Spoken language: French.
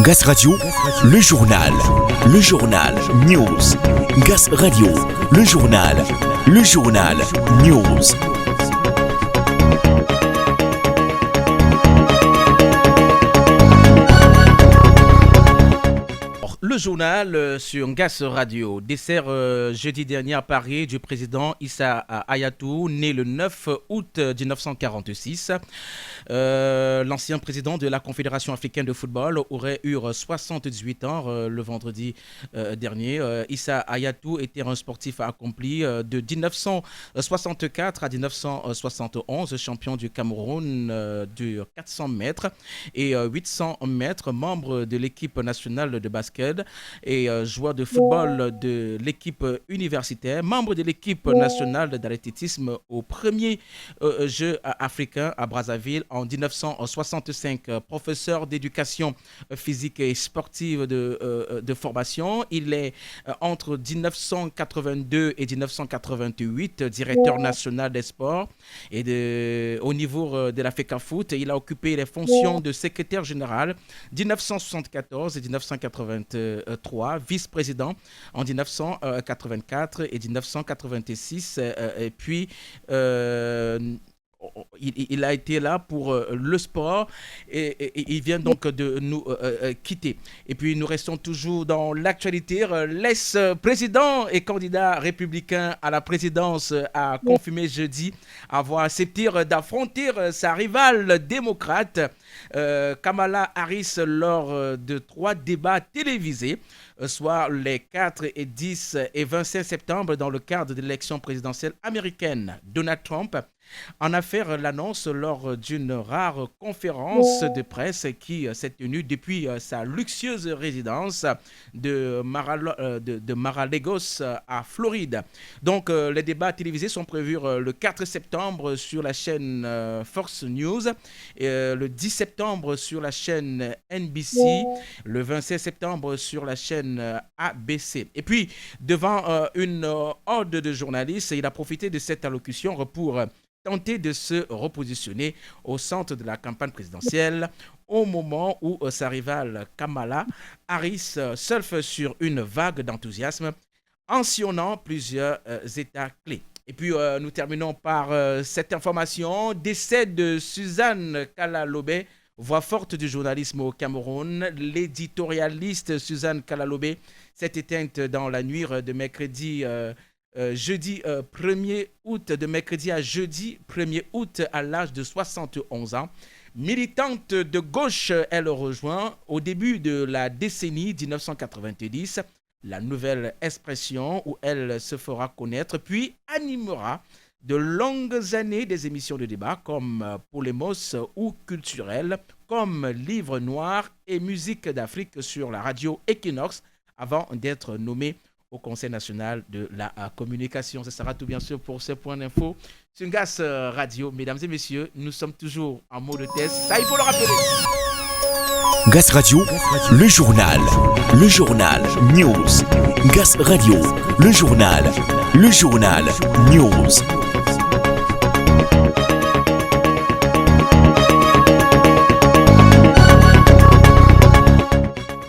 Gaz Radio, le journal. Le journal News. Gaz Radio, le journal. Le journal News. Le journal sur Gaz Radio, dessert jeudi dernier à Paris du président Issa Hayatou, né le 9 août 1946. L'ancien président de la Confédération africaine de football aurait eu 78 ans le vendredi dernier. Issa Hayatou était un sportif accompli de 1964 à 1971, champion du Cameroun du 400 mètres et 800 mètres, membre de l'équipe nationale de basket et joueur de football de l'équipe universitaire, membre de l'équipe nationale d'athlétisme aux premiers Jeux africains à Brazzaville en 1965, professeur d'éducation physique et sportive de formation. Il est entre 1982 et 1988 directeur national des sports et au niveau de la FECAFOOT. Il a occupé les fonctions de secrétaire général 1974 et 1983, vice-président en 1984 et 1986, et puis il a été là pour le sport et il vient donc de nous quitter. Et puis nous restons toujours dans l'actualité. L'ex-président et candidat républicain à la présidence a confirmé jeudi avoir accepté d'affronter sa rivale démocrate Kamala Harris lors de 3 débats télévisés, soit les 4 et 10 et 25 septembre dans le cadre de l'élection présidentielle américaine. Donald Trump en a fait l'annonce lors d'une rare conférence de presse qui s'est tenue depuis sa luxueuse résidence de Mar-a-Lagos à Floride. Donc les débats télévisés sont prévus le 4 septembre sur la chaîne Fox News, le 10 septembre sur la chaîne NBC, le 27 septembre sur la chaîne ABC. Et puis devant une horde de journalistes, il a profité de cette allocution pour tenter de se repositionner au centre de la campagne présidentielle au moment où sa rivale Kamala Harris surfe sur une vague d'enthousiasme en sillonnant plusieurs États clés. Et puis nous terminons par cette information. Décès de Suzanne Kala-Lobé, voix forte du journalisme au Cameroun. L'éditorialiste Suzanne Kala-Lobé s'est éteinte dans la nuit de mercredi jeudi 1er août, de mercredi à jeudi 1er août à l'âge de 71 ans. Militante de gauche, elle rejoint au début de la décennie 1990 la Nouvelle Expression où elle se fera connaître, puis animera de longues années des émissions de débat comme Polémos ou Culturel, comme Livre Noir et Musique d'Afrique sur la radio Equinox avant d'être nommée au Conseil national de la communication. Ce sera tout bien sûr pour ce point d'info sur Gaz Radio. Mesdames et messieurs, nous sommes toujours en mode test. Ça, il faut le rappeler. Gaz Radio, le journal. Le journal News. Gaz Radio, le journal. Le journal News.